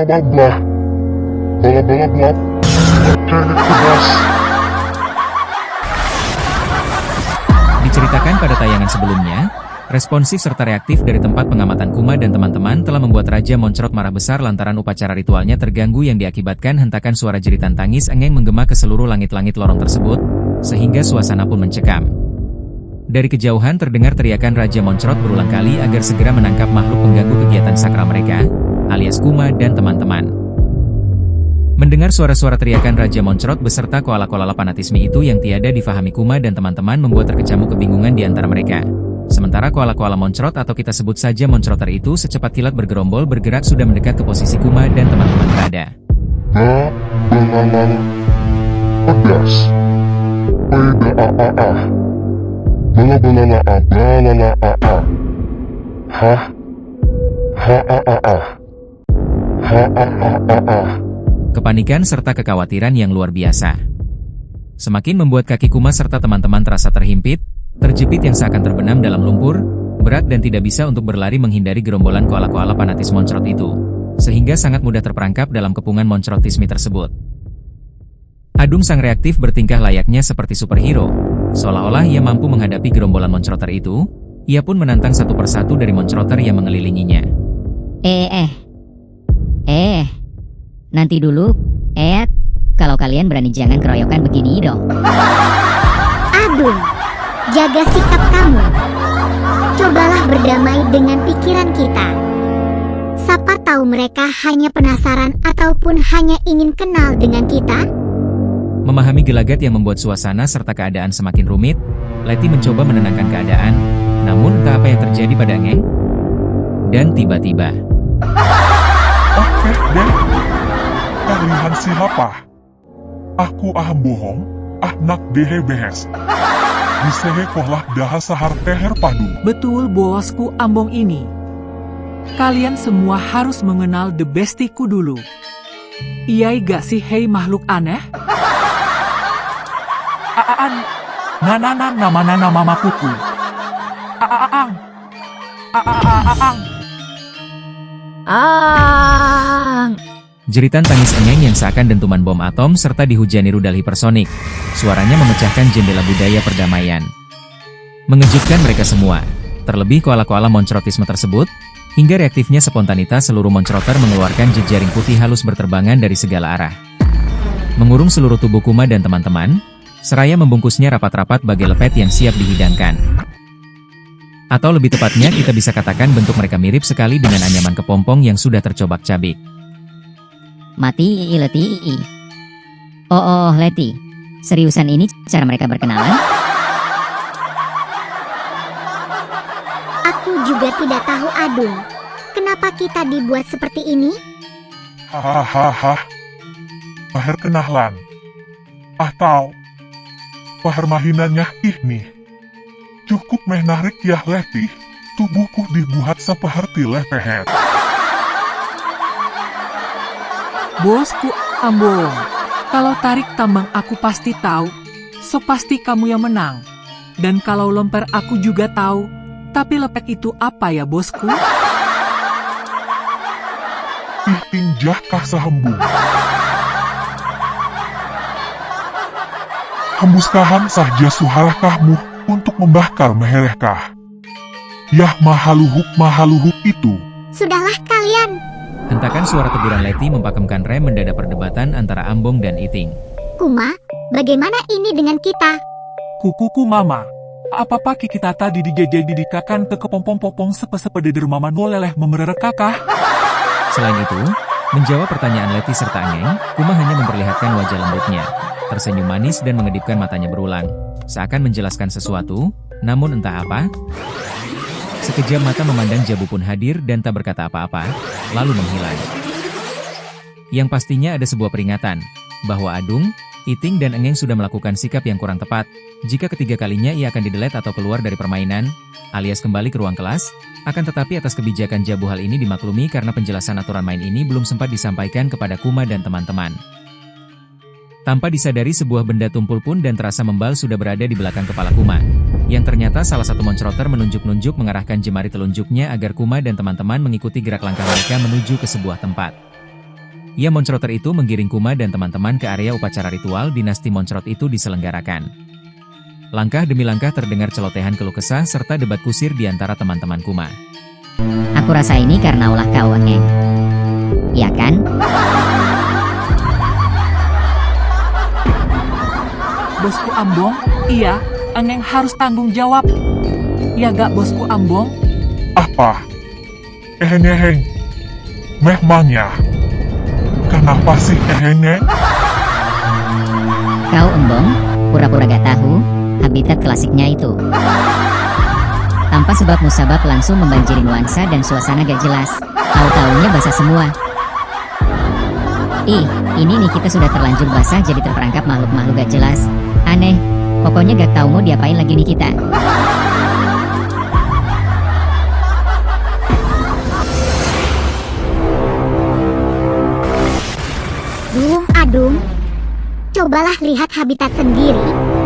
blah blah blah blah blah. Mekanik tegas. Diceritakan pada tayangan sebelumnya, responsif serta reaktif dari tempat pengamatan Kuma dan teman-teman telah membuat Raja Moncrot marah besar lantaran upacara ritualnya terganggu yang diakibatkan hentakan suara jeritan tangis Engeng menggema ke seluruh langit-langit lorong tersebut, sehingga suasana pun mencekam. Dari kejauhan terdengar teriakan Raja Moncrot berulang kali agar segera menangkap makhluk pengganggu kegiatan sakral mereka, alias Kuma dan teman-teman. Mendengar suara-suara teriakan Raja Moncrot beserta koala-koala fanatisme itu yang tiada difahami Kuma dan teman-teman membuat terkecamuk kebingungan di antara mereka. Sementara koala-koala moncrot atau kita sebut saja moncroter itu secepat kilat bergerombol bergerak sudah mendekat ke posisi Kuma dan teman-teman berada. Belalang pedas. Peda Bela-belala balala Hah? Kepanikan serta kekhawatiran yang luar biasa semakin membuat kaki Kuma serta teman-teman terasa terhimpit, terjepit yang seakan terbenam dalam lumpur, berat dan tidak bisa untuk berlari menghindari gerombolan koala-koala fanatis moncrot itu, sehingga sangat mudah terperangkap dalam kepungan moncrotisme tersebut. Adung sang reaktif bertingkah layaknya seperti superhero, seolah-olah ia mampu menghadapi gerombolan moncroter itu, ia pun menantang satu persatu dari moncroter yang mengelilinginya. Nanti dulu, kalau kalian berani jangan keroyokan begini dong. Adung, jaga sikap kamu. Cobalah berdamai dengan pikiran kita. Siapa tahu mereka hanya penasaran ataupun hanya ingin kenal dengan kita. Memahami gelagat yang membuat suasana serta keadaan semakin rumit, Leti mencoba menenangkan keadaan, namun entah apa yang terjadi pada Engeng. Dan tiba-tiba, Oke deh. Kalian siapa? Aku bohong, nak dehe behes. Disehe kohlah daha sahar teher padu. Betul bosku Ambong ini. Kalian semua harus mengenal The Bestiku dulu. Iyai gak sih hei makhluk aneh? Nama makuku. jeritan tangis Engeng yang seakan dentuman bom atom serta dihujani rudal hipersonik. Suaranya memecahkan jendela budaya perdamaian. Mengejutkan mereka semua, terlebih koala-koala moncrotisme tersebut, hingga reaktifnya spontanitas seluruh moncroter mengeluarkan jejaring putih halus berterbangan dari segala arah. Mengurung seluruh tubuh Kuma dan teman-teman, seraya membungkusnya rapat-rapat bagai lepet yang siap dihidangkan. Atau lebih tepatnya kita bisa katakan bentuk mereka mirip sekali dengan anyaman kepompong yang sudah tercobak-cabik. Mati Leti. Oh Leti, seriusan ini cara mereka berkenalan? Aku juga tidak tahu Adung. Kenapa kita dibuat seperti ini? Hahaha. Paher kenalan. Tahu. Paher mahinannya nih. Cukup menarik ya Leti. Tubuhku dibuat seperti lepehet. Bosku Ambong, kalau tarik tambang aku pasti tahu, so pasti kamu yang menang. Dan kalau lempar aku juga tahu, tapi lepek itu apa ya bosku? Injah kah sehembung. Hembuskahan saja suharakahmu untuk membakar meherehkah. Yah mahaluhuk itu. Sudahlah kalian. Hentakan suara teguran Leti mempakemkan rem mendadak perdebatan antara Ambong dan Iting. Kuma, bagaimana ini dengan kita? Kukuku mama, apa kita tadi didikakan ke kepompong-popong sepe-sepe di rumah manoleleh memererek kakak? Selain itu, menjawab pertanyaan Leti serta Engeng, Kuma hanya memperlihatkan wajah lembutnya, tersenyum manis dan mengedipkan matanya berulang, seakan menjelaskan sesuatu, namun entah apa. Sekejap mata memandang Jabu pun hadir dan tak berkata apa-apa, lalu menghilang. Yang pastinya ada sebuah peringatan, bahwa Adung, Iting dan Engeng sudah melakukan sikap yang kurang tepat, jika ketiga kalinya ia akan didelete atau keluar dari permainan, alias kembali ke ruang kelas, akan tetapi atas kebijakan Jabu hal ini dimaklumi karena penjelasan aturan main ini belum sempat disampaikan kepada Kuma dan teman-teman. Tanpa disadari sebuah benda tumpul pun dan terasa membal sudah berada di belakang kepala Kuma, yang ternyata salah satu moncroter menunjuk-nunjuk mengarahkan jemari telunjuknya agar Kuma dan teman-teman mengikuti gerak langkah mereka menuju ke sebuah tempat. Ia Moncroter itu menggiring Kuma dan teman-teman ke area upacara ritual dinasti Moncrot itu diselenggarakan. Langkah demi langkah terdengar celotehan keluh kesah serta debat kusir di antara teman-teman Kuma. Aku rasa ini karena ulah kau Engeng. Iya kan? Bosku Ambong, iya, Engeng harus tanggung jawab. Ya gak bosku Ambong? Apa? Eheng-eheng. Memangnya. Kenapa sih eheng-eheng? Kau Embong, pura-pura gak tahu, habitat klasiknya itu. Tanpa sebab musabab langsung membanjiri nuansa dan suasana gak jelas. Tahu-taunya basah semua. Ih, ini nih kita sudah terlanjur basah jadi terperangkap makhluk-makhluk gak jelas. Aneh, pokoknya gak tahu mau diapain lagi nih kita. Adung, cobalah lihat habitat sendiri.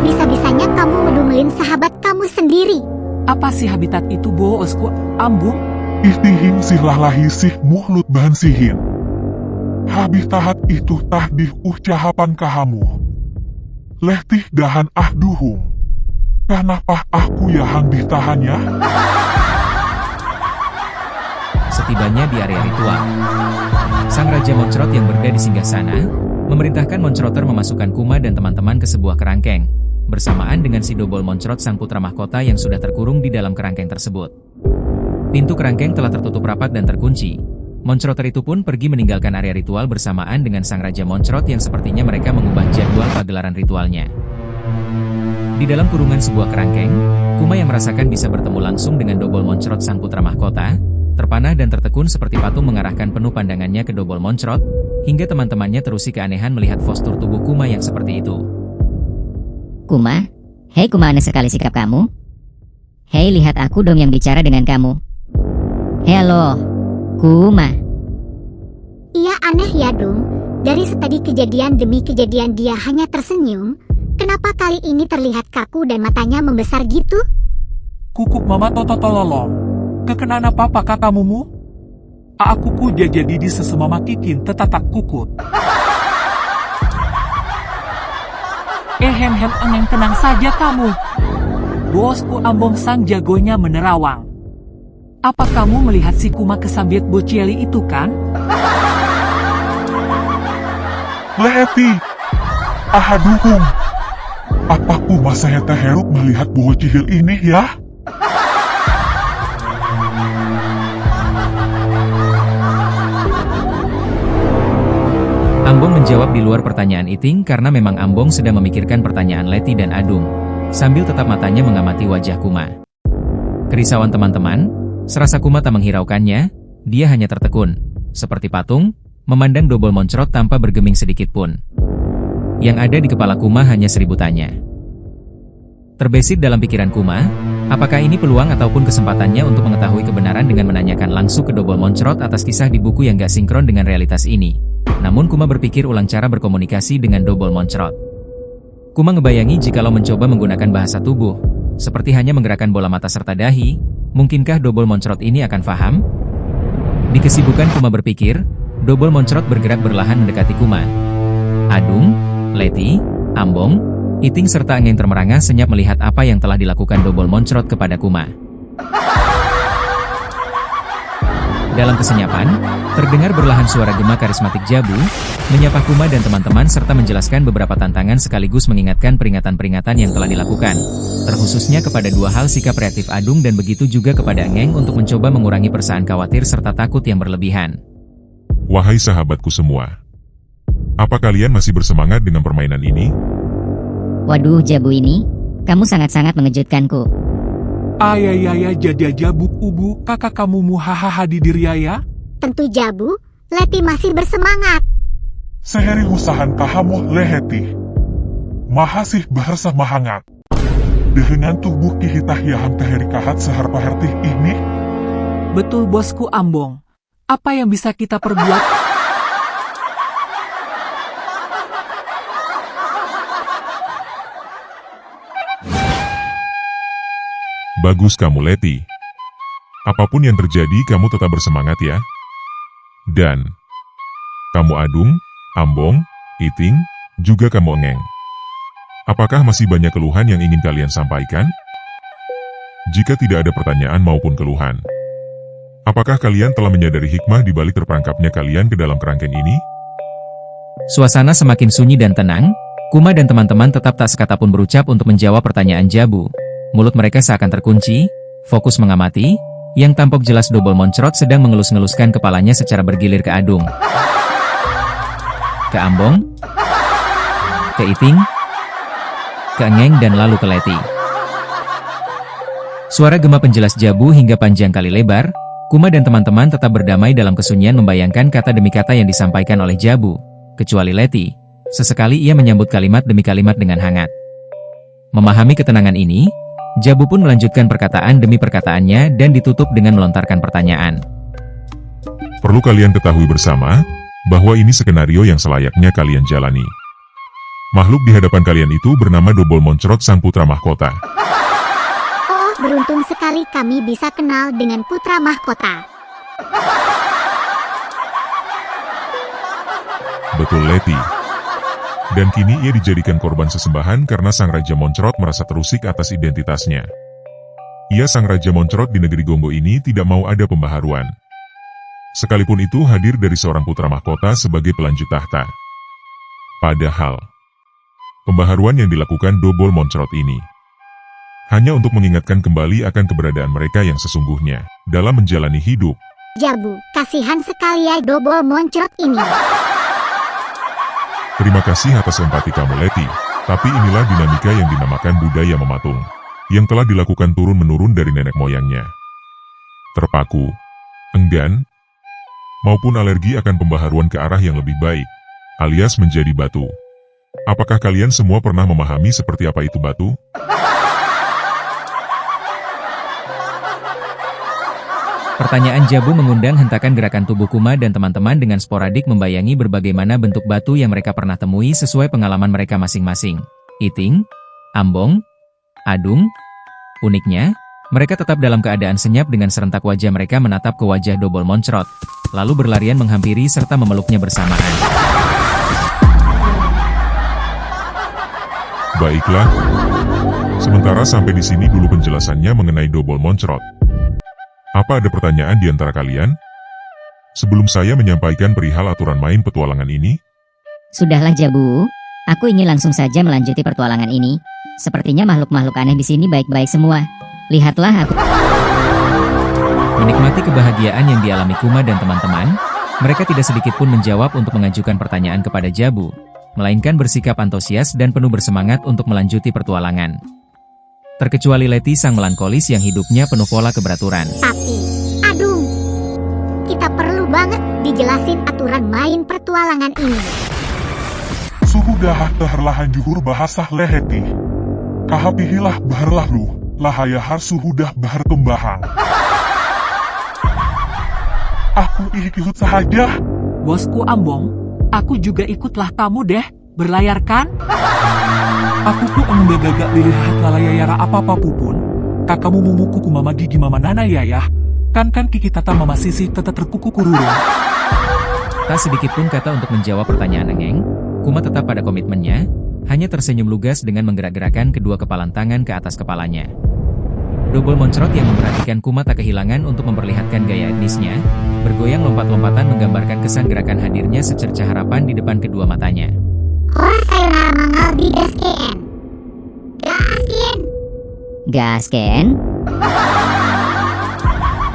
Bisa-bisanya kamu medumelin sahabat kamu sendiri. Apa sih habitat itu bosku Ambong? Ihtihing sihlahlahi sih muhlut bahan sihin. Habitat itu tahdih ucahapan kahamu. Lehtih dahan duhung. Kenapa aku yahang ditahannya? Setibanya di area ritual, Sang Raja Moncrot yang berada di singgasana memerintahkan Moncroter memasukkan Kuma dan teman-teman ke sebuah kerangkeng, bersamaan dengan si Dobol Moncrot sang putra mahkota yang sudah terkurung di dalam kerangkeng tersebut. Pintu kerangkeng telah tertutup rapat dan terkunci. Moncroter itu pun pergi meninggalkan area ritual bersamaan dengan Sang Raja Moncrot yang sepertinya mereka mengubah jadwal pagelaran ritualnya. Di dalam kurungan sebuah kerangkeng, Kuma yang merasakan bisa bertemu langsung dengan Dobol Moncrot sang putra mahkota, terpanah dan tertekun seperti patung mengarahkan penuh pandangannya ke Dobol Moncrot, hingga teman-temannya terusi keanehan melihat postur tubuh Kuma yang seperti itu. Kuma? Hei Kuma, aneh sekali sikap kamu. Hei, lihat aku dong yang bicara dengan kamu. Halo, Kuma. Iya aneh ya Dung. Dari tadi kejadian demi kejadian dia hanya tersenyum. Kenapa kali ini terlihat kaku dan matanya membesar gitu? Kukuk mama tototololong. Kekenaan apa kakamumu? Aku ku jadi di sesemama kikin tetatak kukut. Hem Engeng, tenang saja kamu. Bosku Ambong sang jagonya menerawang. Apa kamu melihat si Kuma kesambiat bocili itu kan? Leheti. Ahaduhum. Apa Kuma saya teheruk melihat bocil ini ya? Ambong menjawab di luar pertanyaan Iting karena memang Ambong sedang memikirkan pertanyaan Leti dan Adung, sambil tetap matanya mengamati wajah Kuma. Kerisauan teman-teman, serasa Kuma tak menghiraukannya, dia hanya tertekun, seperti patung, memandang Dobol Moncrot tanpa bergeming sedikit pun. Yang ada di kepala Kuma hanya 1000 tanya. Terbesit dalam pikiran Kuma, apakah ini peluang ataupun kesempatannya untuk mengetahui kebenaran dengan menanyakan langsung ke Dobol Moncrot atas kisah di buku yang gak sinkron dengan realitas ini. Namun Kuma berpikir ulang cara berkomunikasi dengan Dobol Moncrot. Kuma ngebayangi jikalau mencoba menggunakan bahasa tubuh, seperti hanya menggerakkan bola mata serta dahi, mungkinkah Dobol Moncrot ini akan paham? Di kesibukan Kuma berpikir, Dobol Moncrot bergerak berlahan mendekati Kuma. Adung, Leti, Ambong, Iting serta Engeng termerangah senyap melihat apa yang telah dilakukan Dobol Moncrot kepada Kuma. Dalam kesenyapan, terdengar berlahan suara gema karismatik Jabu, menyapa Kuma dan teman-teman serta menjelaskan beberapa tantangan sekaligus mengingatkan peringatan-peringatan yang telah dilakukan, terkhususnya kepada dua hal sikap reaktif Adung dan begitu juga kepada Engeng untuk mencoba mengurangi perasaan khawatir serta takut yang berlebihan. Wahai sahabatku semua, apa kalian masih bersemangat dengan permainan ini? Waduh Jabu ini, kamu sangat-sangat mengejutkanku. Ayayaya jadi Jabu ubu kakak kamu muhahaha di diriaya? Tentu Jabu, Leti masih bersemangat. Seheri usahan kahamu leheti. Mahasih bahasa mahangat. Dengan tubuh kihitah yaham teheri kahat sehar-pahertih ini. Betul bosku Ambong. Apa yang bisa kita perbuat? Bagus kamu Leti. Apapun yang terjadi kamu tetap bersemangat ya. Dan kamu Adung, Ambong, Iting, juga kamu Engeng. Apakah masih banyak keluhan yang ingin kalian sampaikan? Jika tidak ada pertanyaan maupun keluhan, apakah kalian telah menyadari hikmah di balik terperangkapnya kalian ke dalam kerangkeng ini? Suasana semakin sunyi dan tenang. Kuma dan teman-teman tetap tak sekata pun berucap untuk menjawab pertanyaan Jabu. Mulut mereka seakan terkunci, fokus mengamati. Yang tampok jelas Dobol Moncrot sedang mengelus-ngeluskan kepalanya secara bergilir ke Adung, ke Ambong, ke Iting, ke Engeng dan lalu ke Leti. Suara gema penjelas Jabu hingga panjang kali lebar. Kuma dan teman-teman tetap berdamai dalam kesunyian membayangkan kata demi kata yang disampaikan oleh Jabu. Kecuali Leti, sesekali ia menyambut kalimat demi kalimat dengan hangat. Memahami ketenangan ini, Jabu pun melanjutkan perkataan demi perkataannya dan ditutup dengan melontarkan pertanyaan. Perlu kalian ketahui bersama, bahwa ini skenario yang selayaknya kalian jalani. Makhluk di hadapan kalian itu bernama Dobol Moncrot Sang Putra Mahkota. Oh, beruntung sekali kami bisa kenal dengan Putra Mahkota. Betul Leti. Dan kini ia dijadikan korban sesembahan karena Sang Raja Moncrot merasa terusik atas identitasnya. Ia Sang Raja Moncrot di negeri Gonggo ini tidak mau ada pembaharuan. Sekalipun itu hadir dari seorang putra mahkota sebagai pelanjut tahta. Padahal, pembaharuan yang dilakukan Dobol Moncrot ini hanya untuk mengingatkan kembali akan keberadaan mereka yang sesungguhnya dalam menjalani hidup. Jabu, kasihan sekali ya Dobol Moncrot ini. Terima kasih atas empati kamu Leti, tapi inilah dinamika yang dinamakan budaya mematung, yang telah dilakukan turun-menurun dari nenek moyangnya. Terpaku, enggan, maupun alergi akan pembaharuan ke arah yang lebih baik, alias menjadi batu. Apakah kalian semua pernah memahami seperti apa itu batu? Pertanyaan Jabu mengundang hentakan gerakan tubuh Kuma dan teman-teman dengan sporadik membayangi berbagai mana bentuk batu yang mereka pernah temui sesuai pengalaman mereka masing-masing. Iting, Ambong, Adung. Uniknya, mereka tetap dalam keadaan senyap dengan serentak wajah mereka menatap ke wajah Dobol Moncrot, lalu berlarian menghampiri serta memeluknya bersamaan. Baiklah. Sementara sampai di sini dulu penjelasannya mengenai Dobol Moncrot. Apa ada pertanyaan di antara kalian? Sebelum saya menyampaikan perihal aturan main petualangan ini? Sudahlah Jabu, aku ingin langsung saja melanjuti pertualangan ini. Sepertinya makhluk-makhluk aneh di sini baik-baik semua. Lihatlah aku. Menikmati kebahagiaan yang dialami Kuma dan teman-teman, mereka tidak sedikit pun menjawab untuk mengajukan pertanyaan kepada Jabu, melainkan bersikap antusias dan penuh bersemangat untuk melanjuti pertualangan. Terkecuali Leti sang melankolis yang hidupnya penuh pola keberaturan. Tapi, Adung, kita perlu banget dijelasin aturan main pertualangan ini. Suhudah teherlahan juhur bahasa leheti. Kahapihilah baharlah lu, lahayahar suhudah bahar tumbahang. Aku ikut sahaja. Bosku Ambong, aku juga ikutlah kamu deh, berlayar kan? Aku ku enggak dilihat lalayara apa-apa pun. Kakamu mumuku ku mama gigi mama nana yayah. Kan kiki tata mama sisi tata terkuku kururung. Tak sedikit pun kata untuk menjawab pertanyaan Engeng, Kuma tetap pada komitmennya, hanya tersenyum lugas dengan menggerak-gerakkan kedua kepalan tangan ke atas kepalanya. Dobol Moncrot yang memperhatikan Kuma tak kehilangan untuk memperlihatkan gaya etnisnya, bergoyang lompat-lompatan menggambarkan kesan gerakan hadirnya secercah harapan di depan kedua matanya. Saya mangal di SKN. Gasken?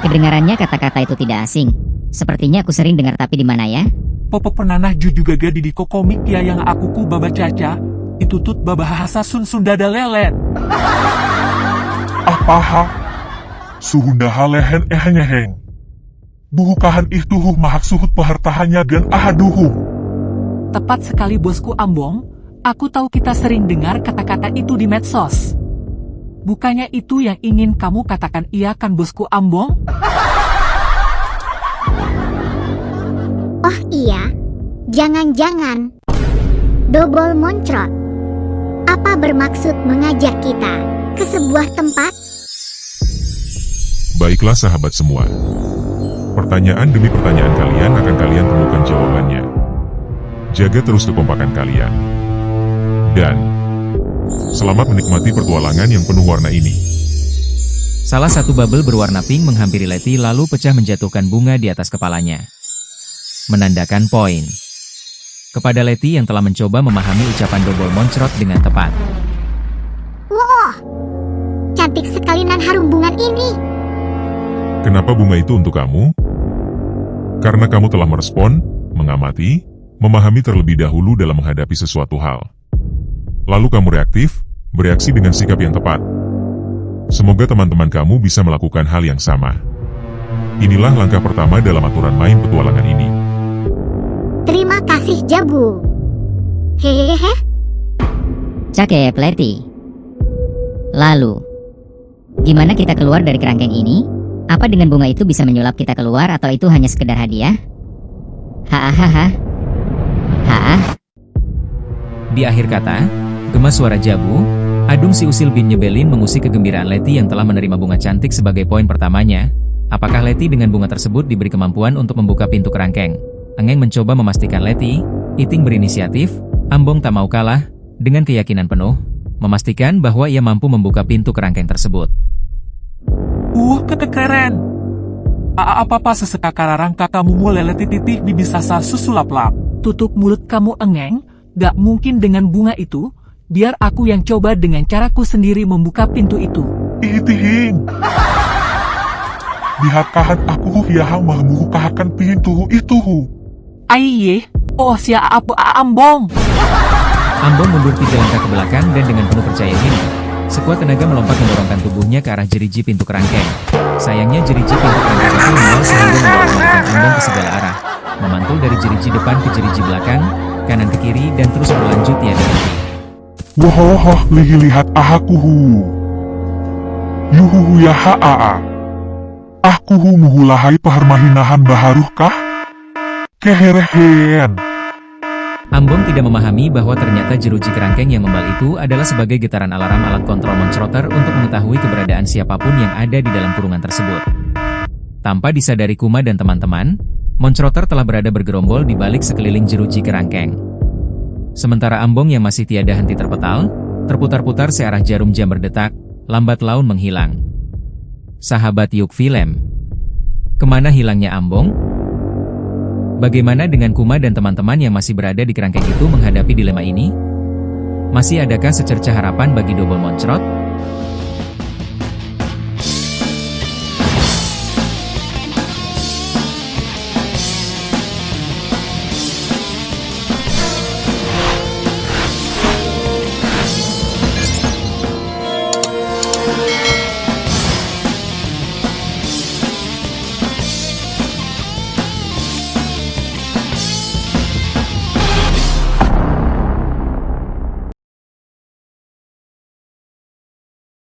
Kedengarannya kata-kata itu tidak asing. Sepertinya aku sering dengar tapi di mana ya? Popok penanah juga gadi di komik ya yang aku ku baba caca. Itu tut babahasa sun sundada lelet. Apaha? Suhundaha lehen ehengeheng. Buhukahan ihtuhuh mahak suhut pahartahannya dan ahaduhum. Tepat sekali bosku Ambong, aku tahu kita sering dengar kata-kata itu di medsos. Bukannya itu yang ingin kamu katakan iya kan bosku Ambong? Oh iya, jangan-jangan Dobol Moncrot apa bermaksud mengajak kita ke sebuah tempat? Baiklah sahabat semua. Pertanyaan demi pertanyaan kalian akan kalian temukan jawabannya Jaga terus kekompakan kalian. Dan selamat menikmati petualangan yang penuh warna ini. Salah satu bubble berwarna pink menghampiri Letty lalu pecah menjatuhkan bunga di atas kepalanya. Menandakan poin kepada Letty yang telah mencoba memahami ucapan Dobol Moncrot dengan tepat. Wah, cantik sekali nan harum bunga ini. Kenapa bunga itu untuk kamu? Karena kamu telah merespon, mengamati, memahami terlebih dahulu dalam menghadapi sesuatu hal. Lalu kamu bereaksi dengan sikap yang tepat. Semoga teman-teman kamu bisa melakukan hal yang sama. Inilah langkah pertama dalam aturan main petualangan ini. Terima kasih Jabu. Hehehe. Cakep, Letty. Lalu, gimana kita keluar dari kerangkeng ini? Apa dengan bunga itu bisa menyulap kita keluar atau itu hanya sekedar hadiah? Hahaha. Di akhir kata, gema suara Jabu, Adung si usil bin nyebelin mengusik kegembiraan Letty yang telah menerima bunga cantik sebagai poin pertamanya. Apakah Letty dengan bunga tersebut diberi kemampuan untuk membuka pintu kerangkeng? Engeng mencoba memastikan Letty, Iting berinisiatif, Ambong tak mau kalah, dengan keyakinan penuh, memastikan bahwa ia mampu membuka pintu kerangkeng tersebut. Keren. Apa-apa sesekakara rangka kamu mulai titik di bisa susulap-lap. Tutup mulut kamu, Engeng. Gak mungkin dengan bunga itu. Biar aku yang coba dengan caraku sendiri membuka pintu itu. Iting. Dihakahan aku yang membukakan pintu itu. Aiye, sia apa Ambong. Ambong mundur 3 langkah ke belakang dan dengan penuh percaya diri, sekuat tenaga melompat mendorongkan tubuhnya ke arah jeriji pintu kerangkeng. Sayangnya jeriji pintu kerangkeng itu mengual sehingga membawa Ambong ke segala arah, memantul dari jeriji depan ke jeriji belakang, kanan ke kiri dan terus berlanjut tiada henti. Wohoh, lihat aku. Yuhu ya haa. Aku muhulahai paharmahinahan baharuh kah? Keherehen. Ambong tidak memahami bahwa ternyata jeruji kerangkeng yang membal itu adalah sebagai getaran alarm alat kontrol Moncrotter untuk mengetahui keberadaan siapapun yang ada di dalam kurungan tersebut. Tanpa disadari Kuma dan teman-teman, Moncrotter telah berada bergerombol di balik sekeliling jeruji kerangkeng. Sementara Ambong yang masih tiada henti terpetal, terputar-putar searah jarum jam berdetak, lambat laun menghilang. Sahabat Yuk Film, kemana hilangnya Ambong? Bagaimana dengan Kuma dan teman-teman yang masih berada di kerangkeng itu menghadapi dilema ini? Masih adakah secercah harapan bagi Dobol Moncrot?